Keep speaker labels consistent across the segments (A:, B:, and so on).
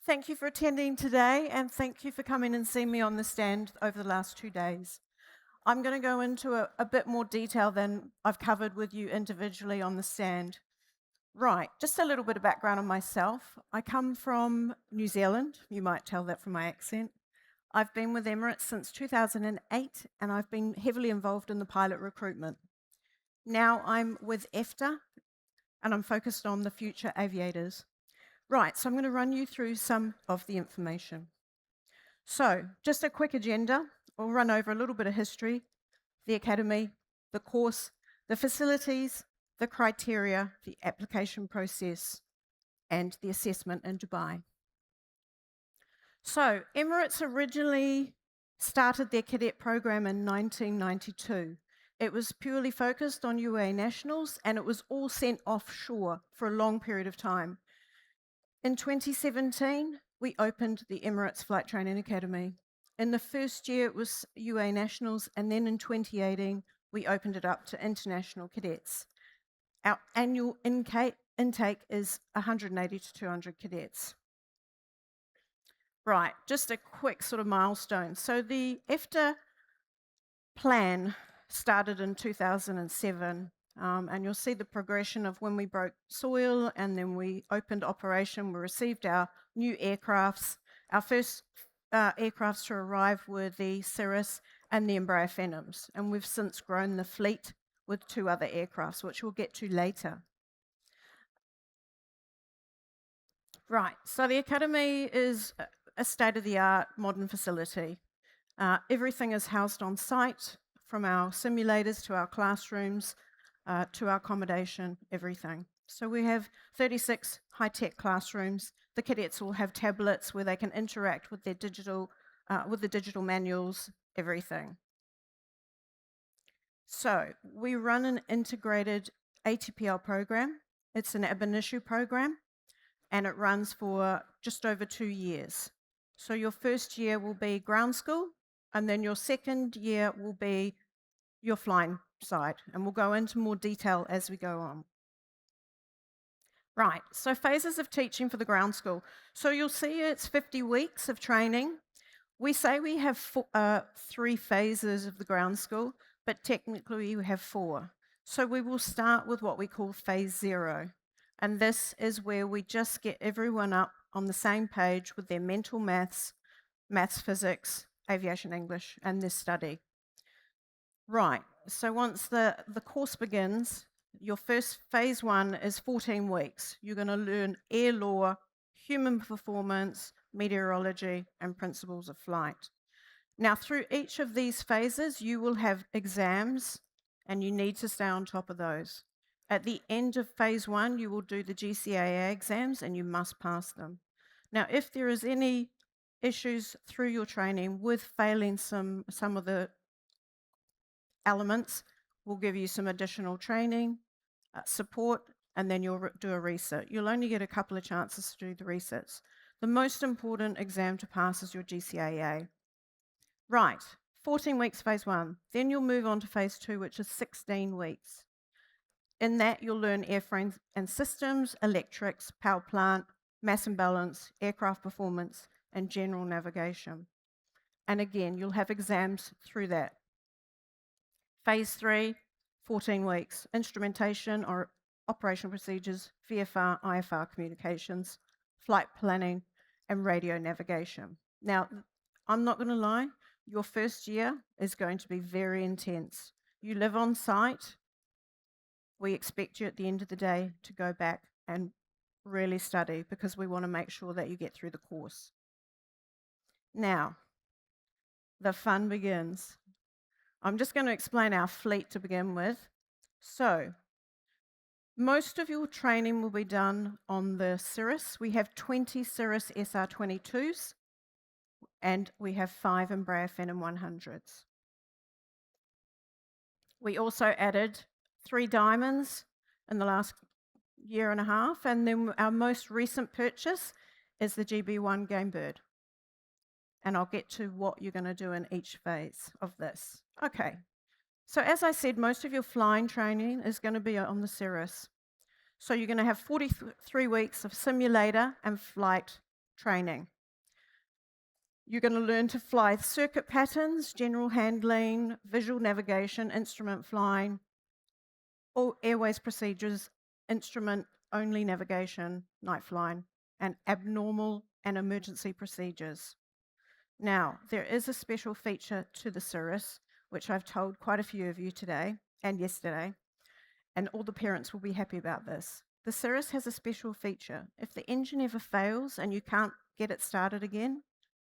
A: Thank you for attending today, and thank you for coming and seeing me on the stand over the last 2 days. I'm going to go into a bit more detail than I've covered with you individually on the stand. Right, just a little bit of background on myself. I come from New Zealand. You might tell that from my accent. I've been with Emirates since 2008, and I've been heavily involved in the pilot recruitment. Now I'm with EFTA, and I'm focused on the future aviators. Right, so I'm going to run you through some of the information. So, just a quick agenda. We'll run over a little bit of history, the academy, the course, the facilities, the criteria, the application process, and the assessment in Dubai. So, Emirates originally started their cadet program in 1992. It was purely focused on UAE nationals and it was all sent offshore for a long period of time. In 2017, we opened the Emirates Flight Training Academy. In the first year, it was UAE nationals, and then in 2018, we opened it up to international cadets. Our annual intake is 180 to 200 cadets. Right, just a quick sort of milestone. So the EFTA plan started in 2007. And you'll see the progression of when we broke soil and then we opened operation. We received our new aircrafts. Our first aircrafts to arrive were the Cirrus and the Embraer Phantoms. And we've since grown the fleet with 2 other aircrafts, which we'll get to later. Right, so the Academy is a state-of-the-art modern facility. Everything is housed on site, from our simulators to our classrooms, to our accommodation, everything. So we have 36 high-tech classrooms. The cadets will have tablets where they can interact with their with the digital manuals, everything. So we run an integrated ATPL program. It's an ab initio program, and it runs for just over 2 years. So your first year will be ground school, and then your second year will be your flying side, and we'll go into more detail as we go on. Right, so phases of teaching for the ground school. So you'll see it's 50 weeks of training. We say we have 3 phases of the ground school, but technically we have 4. So we will start with what we call phase 0, and this is where we just get everyone up on the same page with their mental maths, physics, aviation English, and this study. Right, so once the course begins, your first phase 1 is 14 weeks. You're going to learn air law, human performance, meteorology, and principles of flight. Now, through each of these phases, you will have exams, and you need to stay on top of those. At the end of phase 1, you will do the GCAA exams, and you must pass them. Now, if there is any issues through your training with failing some of the elements, we'll give you some additional training, support, and then you'll do a resit. You'll only get a couple of chances to do the resits. The most important exam to pass is your GCAA. Right, 14 weeks phase 1. Then you'll move on to phase 2, which is 16 weeks. In that, you'll learn airframes and systems, electrics, power plant, mass and balance, aircraft performance, and general navigation. And again, you'll have exams through that. Phase 3, 14 weeks, instrumentation or operational procedures, VFR, IFR communications, flight planning, and radio navigation. Now, I'm not going to lie, your first year is going to be very intense. You live on site. We expect you at the end of the day to go back and really study because we want to make sure that you get through the course. Now, the fun begins. I'm just going to explain our fleet to begin with. So, most of your training will be done on the Cirrus. We have 20 Cirrus SR22s, and we have 5 Embraer Phantom 100s. We also added 3 Diamonds in the last year and a half, and then our most recent purchase is the GB1 Gamebird. And I'll get to what you're going to do in each phase of this. Okay, so as I said, most of your flying training is going to be on the Cirrus. So you're going to have 43 weeks of simulator and flight training. You're going to learn to fly circuit patterns, general handling, visual navigation, instrument flying, all airways procedures, instrument-only navigation, night flying, and abnormal and emergency procedures. Now, there is a special feature to the Cirrus, which I've told quite a few of you today and yesterday, and all the parents will be happy about this. The Cirrus has a special feature. If the engine ever fails and you can't get it started again,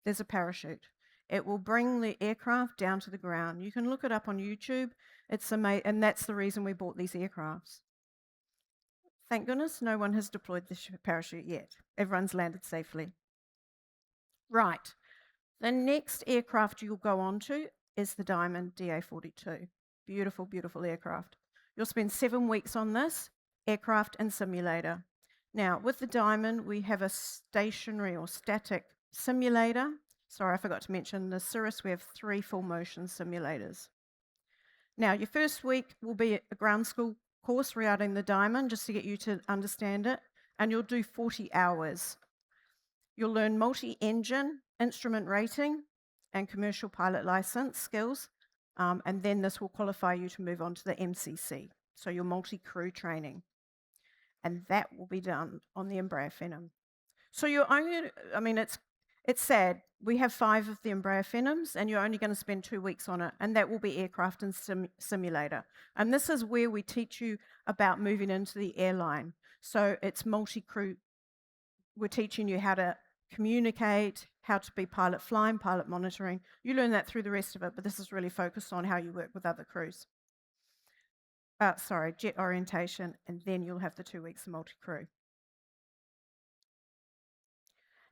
A: there's a parachute. It will bring the aircraft down to the ground. You can look it up on YouTube. It's amazing, and that's the reason we bought these aircrafts. Thank goodness no one has deployed the parachute yet. Everyone's landed safely. Right. The next aircraft you'll go on to is the Diamond DA-42. Beautiful, beautiful aircraft. You'll spend 7 weeks on this aircraft and simulator. Now, with the Diamond, we have a stationary or static simulator. Sorry, I forgot to mention the Cirrus, we have 3 full motion simulators. Now, your first week will be a ground school course regarding the Diamond, just to get you to understand it, and you'll do 40 hours. You'll learn multi-engine, instrument rating, and commercial pilot license skills, and then this will qualify you to move on to the MCC, so your multi-crew training. And that will be done on the Embraer Phenom. So you're only, it's sad, we have 5 of the Embraer Phenoms, and you're only going to spend 2 weeks on it, and that will be aircraft and simulator. And this is where we teach you about moving into the airline. So it's multi-crew. We're teaching you how to communicate, how to be pilot flying, pilot monitoring. You learn that through the rest of it, but this is really focused on how you work with other crews. Jet orientation, and then you'll have the 2 weeks of multi-crew.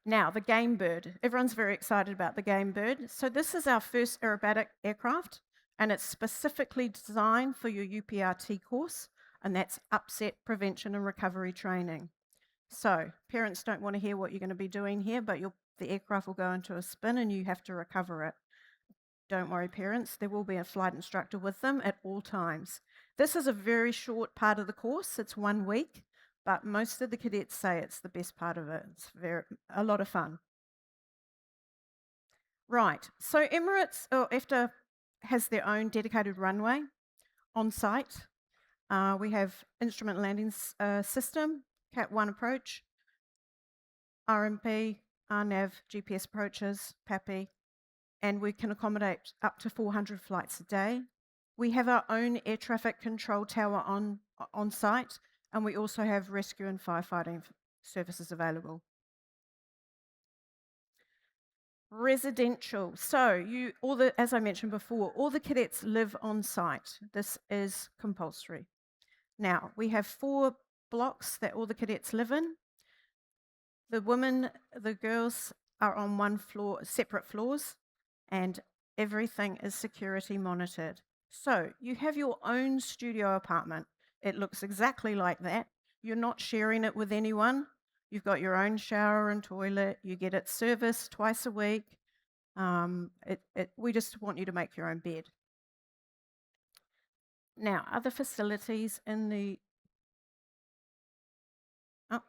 A: Now, the Game Bird. Everyone's very excited about the Game Bird. So this is our first aerobatic aircraft, and it's specifically designed for your UPRT course, and that's upset prevention and recovery training. So parents don't want to hear what you're going to be doing here, but the aircraft will go into a spin and you have to recover it. Don't worry, parents, there will be a flight instructor with them at all times. This is a very short part of the course. It's 1 week, but most of the cadets say it's the best part of it. It's a lot of fun. Right, so Emirates, or EFTA, has their own dedicated runway on site. We have instrument landing system, Cat 1 approach, RMP, RNAV, GPS approaches, PAPI, and we can accommodate up to 400 flights a day. We have our own air traffic control tower on site, and we also have rescue and firefighting services available. Residential. So as I mentioned before, all the cadets live on site. This is compulsory. Now, we have 4 blocks that all the cadets live in. The girls are on 1 floor, separate floors, and everything is security monitored. So you have your own studio apartment. It looks exactly like that. You're not sharing it with anyone. You've got your own shower and toilet. You get it serviced twice a week. We just want you to make your own bed. Now, other facilities in the... Oh,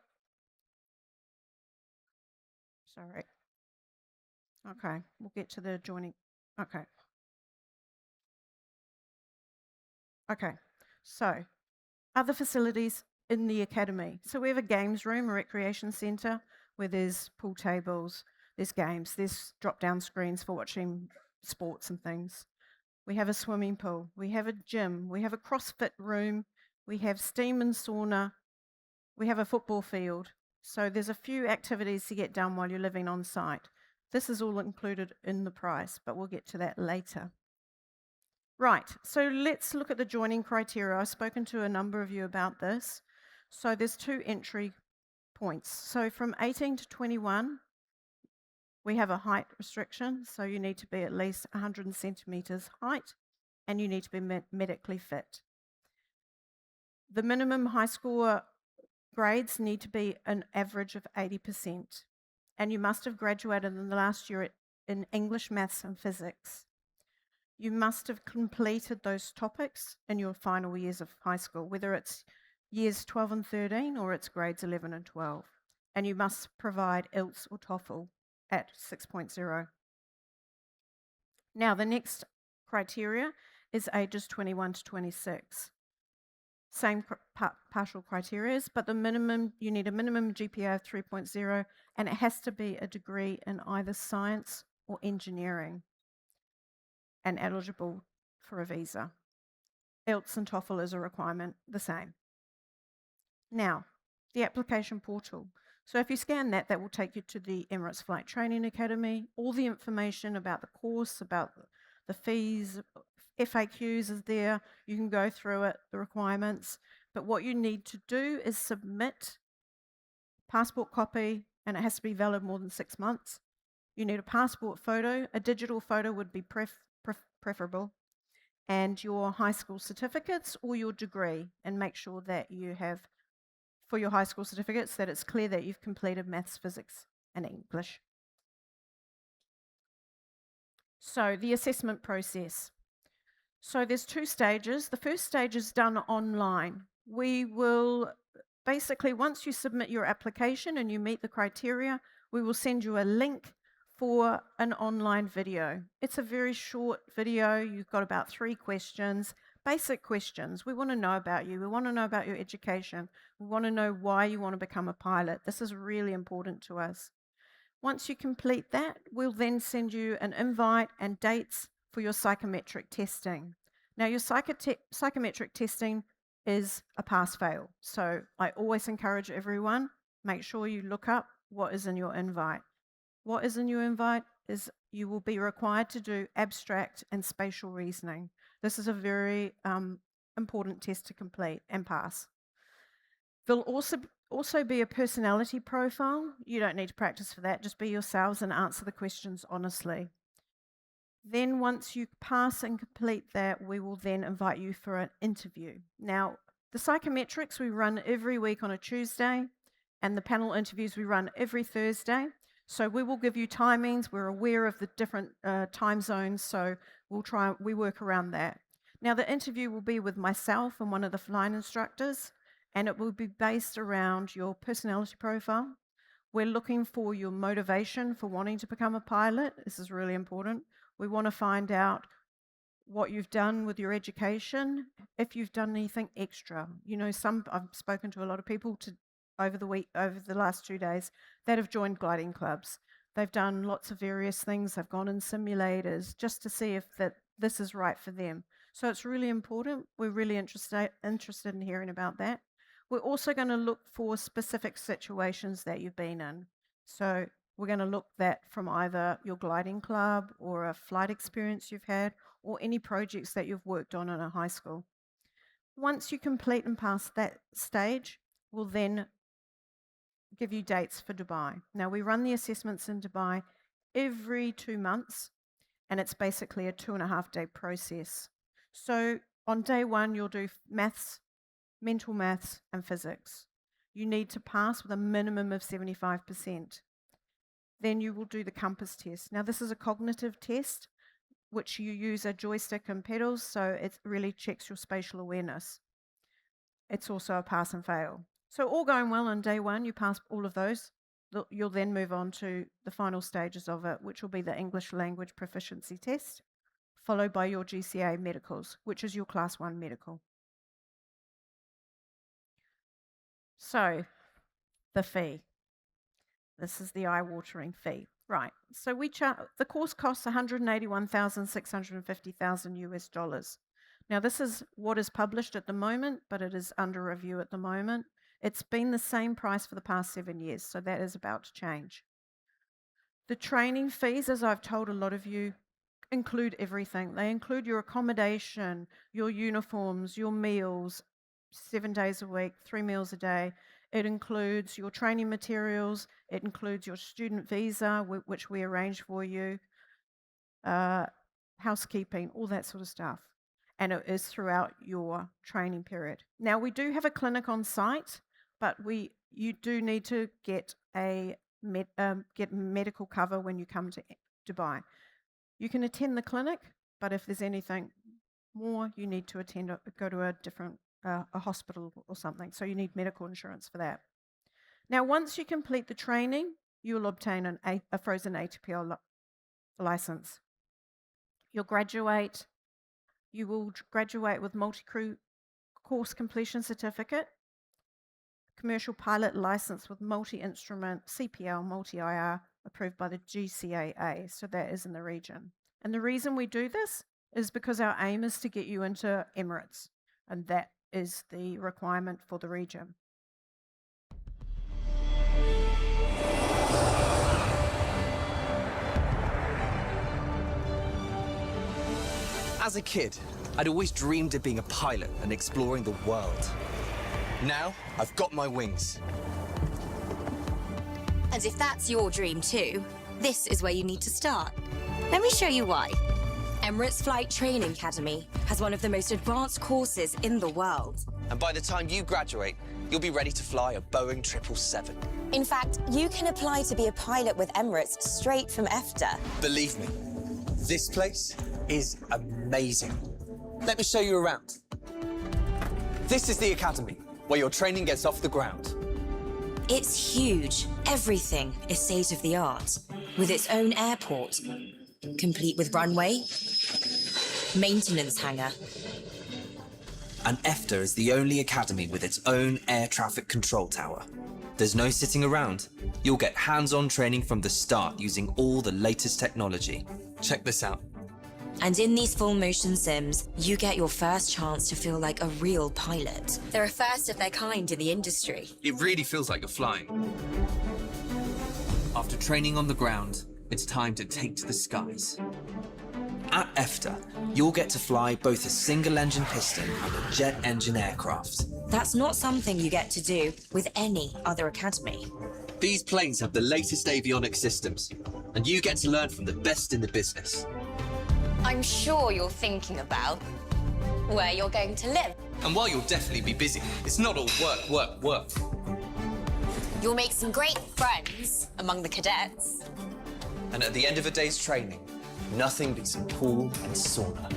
A: sorry. Okay, we'll get to the joining. Okay. Okay, so other facilities in the academy. So we have a games room, a recreation centre, where there's pool tables, there's games, there's drop-down screens for watching sports and things. We have a swimming pool, we have a gym, we have a CrossFit room, we have steam and sauna, we have a football field. So there's a few activities to get done while you're living on site. This is all included in the price, but we'll get to that later. Right, so let's look at the joining criteria. I've spoken to a number of you about this. So there's 2 entry points. So from 18 to 21, we have a height restriction. So you need to be at least 100 centimetres height, and you need to be medically fit. The minimum high score grades need to be an average of 80%. And you must have graduated in the last year in English, maths, and physics. You must have completed those topics in your final years of high school, whether it's years 12 and 13 or it's grades 11 and 12. and you must provide IELTS or TOEFL at 6.0. Now, the next criteria is ages 21 to 26. Same partial criteria, but you need a minimum GPA of 3.0, and it has to be a degree in either science or engineering and eligible for a visa. IELTS and TOEFL is a requirement, the same. Now, the application portal. So if you scan that, that will take you to the Emirates Flight Training Academy. All the information about the course, about the fees, FAQs is there. You can go through it, the requirements. But what you need to do is submit passport copy, and it has to be valid more than 6 months. You need a passport photo. A digital photo would be preferable. And your high school certificates or your degree, and make sure that you have, for your high school certificates, that it's clear that you've completed maths, physics, and English. So the assessment process. So there's 2 stages. The first stage is done online. We will basically, once you submit your application and you meet the criteria, we will send you a link for an online video. It's a very short video. You've got about 3 questions, basic questions. We want to know about you. We want to know about your education. We want to know why you want to become a pilot. This is really important to us. Once you complete that, we'll then send you an invite and dates for your psychometric testing. Now, your psychometric testing is a pass-fail. So I always encourage everyone, make sure you look up what is in your invite. What is in your invite is you will be required to do abstract and spatial reasoning. This is a very important test to complete and pass. There'll also be a personality profile. You don't need to practice for that. Just be yourselves and answer the questions honestly. Then once you pass and complete that, we will then invite you for an interview. Now, the psychometrics we run every week on a Tuesday, and the panel interviews we run every Thursday. So we will give you timings. We're aware of the different time zones, so we work around that. Now, the interview will be with myself and one of the flying instructors, and it will be based around your personality profile. We're looking for your motivation for wanting to become a pilot. This is really important. We want to find out what you've done with your education, if you've done anything extra. You know, I've spoken to a lot of people over the last 2 days that have joined gliding clubs. They've done lots of various things. They've gone in simulators just to see if this is right for them. So it's really important. We're really interested in hearing about that. We're also going to look for specific situations that you've been in. So we're going to look that from either your gliding club or a flight experience you've had or any projects that you've worked on in a high school. Once you complete and pass that stage, we'll then give you dates for Dubai. Now, we run the assessments in Dubai every 2 months, and it's basically a 2.5-day process. So on day 1, you'll do maths, mental maths, and physics. You need to pass with a minimum of 75%. Then you will do the compass test. Now, this is a cognitive test, which you use a joystick and pedals, so it really checks your spatial awareness. It's also a pass and fail. So all going well on day 1, you pass all of those. You'll then move on to the final stages of it, which will be the English language proficiency test, followed by your GCA medicals, which is your Class 1 medical. So, the fee. This is the eye-watering fee. Right, so the course costs $181,650,000 US. Now, this is what is published at the moment, but it is under review at the moment. It's been the same price for the past 7 years, so that is about to change. The training fees, as I've told a lot of you, include everything. They include your accommodation, your uniforms, your meals, 7 days a week, 3 meals a day. It includes your training materials. It includes your student visa, which we arrange for you, housekeeping, all that sort of stuff. And it is throughout your training period. Now, we do have a clinic on site, but you do need to get medical cover when you come to Dubai. You can attend the clinic, but if there's anything more, you need to go to a different a hospital or something. So you need medical insurance for that. Now, once you complete the training, you will obtain a frozen ATPL license. You will graduate with multi-crew course completion certificate, commercial pilot license with multi-instrument CPL, multi-IR, approved by the GCAA, so that is in the region. And the reason we do this is because our aim is to get you into Emirates, and that is the requirement for the region.
B: As a kid, I'd always dreamed of being a pilot and exploring the world. Now, I've got my wings.
C: And if that's your dream too, this is where you need to start. Let me show you why. Emirates Flight Training Academy has one of the most advanced courses in the world.
B: And by the time you graduate, you'll be ready to fly a Boeing 777.
C: In fact, you can apply to be a pilot with Emirates straight from EFTA.
B: Believe me, this place is amazing. Let me show you around. This is the academy, where your training gets off the ground.
C: It's huge. Everything is state-of-the-art, with its own airport, complete with runway, maintenance hangar.
B: And EFTA is the only academy with its own air traffic control tower. There's no sitting around. You'll get hands-on training from the start using all the latest technology. Check this out.
C: And in these full-motion sims, you get your first chance to feel like a real pilot. They're a first of their kind in the industry.
B: It really feels like you're flying. After training on the ground, it's time to take to the skies. At EFTA, you'll get to fly both a single-engine piston and a jet engine aircraft.
C: That's not something you get to do with any other academy.
B: These planes have the latest avionics systems, and you get to learn from the best in the business.
C: I'm sure you're thinking about where you're going to live.
B: And while you'll definitely be busy, it's not all work, work, work.
C: You'll make some great friends among the cadets.
B: And at the end of a day's training, nothing beats a pool and sauna.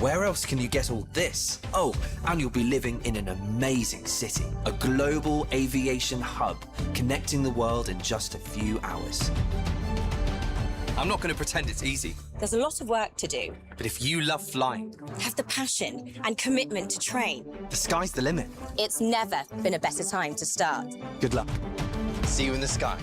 B: Where else can you get all this? Oh, and you'll be living in an amazing city, a global aviation hub connecting the world in just a few hours. I'm not going to pretend it's easy.
C: There's a lot of work to do.
B: But if you love flying,
C: Have the passion and commitment to train.
B: the sky's the limit.
C: It's never been a better time to start.
B: Good luck. See you in the skies.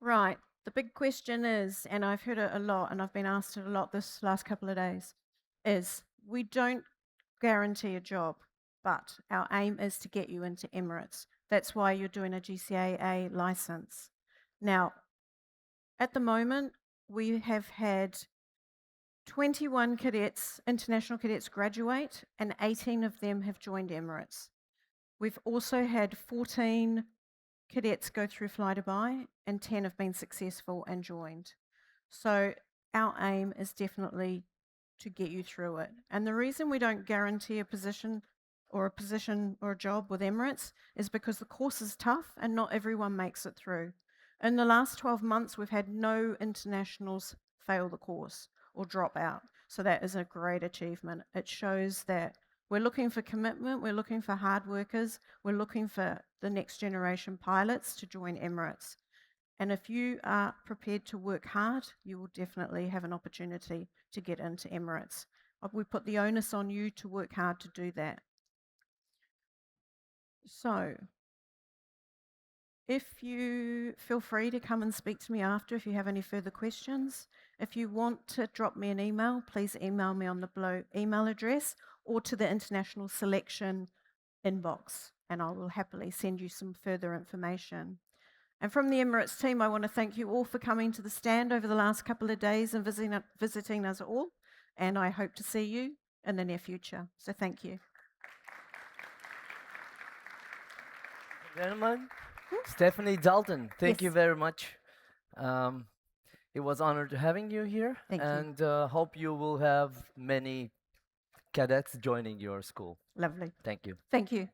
A: Right. The big question is, and I've heard it a lot, and I've been asked it a lot this last couple of days, is we don't guarantee a job, but our aim is to get you into Emirates. That's why you're doing a GCAA license. Now, at the moment, we have had 21 cadets, international cadets, graduate, and 18 of them have joined Emirates. We've also had 14 cadets go through Fly Dubai, and 10 have been successful and joined. So our aim is definitely to get you through it. And the reason we don't guarantee a position or a job with Emirates is because the course is tough and not everyone makes it through. In the last 12 months, we've had no internationals fail the course or drop out. So that is a great achievement. It shows that we're looking for commitment, we're looking for hard workers, we're looking for the next generation pilots to join Emirates. And if you are prepared to work hard, you will definitely have an opportunity to get into Emirates. We put the onus on you to work hard to do that. So, if you feel free to come and speak to me after if you have any further questions. If you want to drop me an email, please email me on the below email address or to the International Selection inbox, and I will happily send you some further information. And from the Emirates team, I want to thank you all for coming to the stand over the last couple of days and visiting us all, and I hope to see you in the near future. So thank you.
D: Gentlemen, Stephanie, Dalton, thank you
A: Yes.
D: very much. It was honored having you here,
A: Thank you.
D: and hope you will have many cadets joining your school.
A: Lovely.
D: Thank you.
A: Thank you.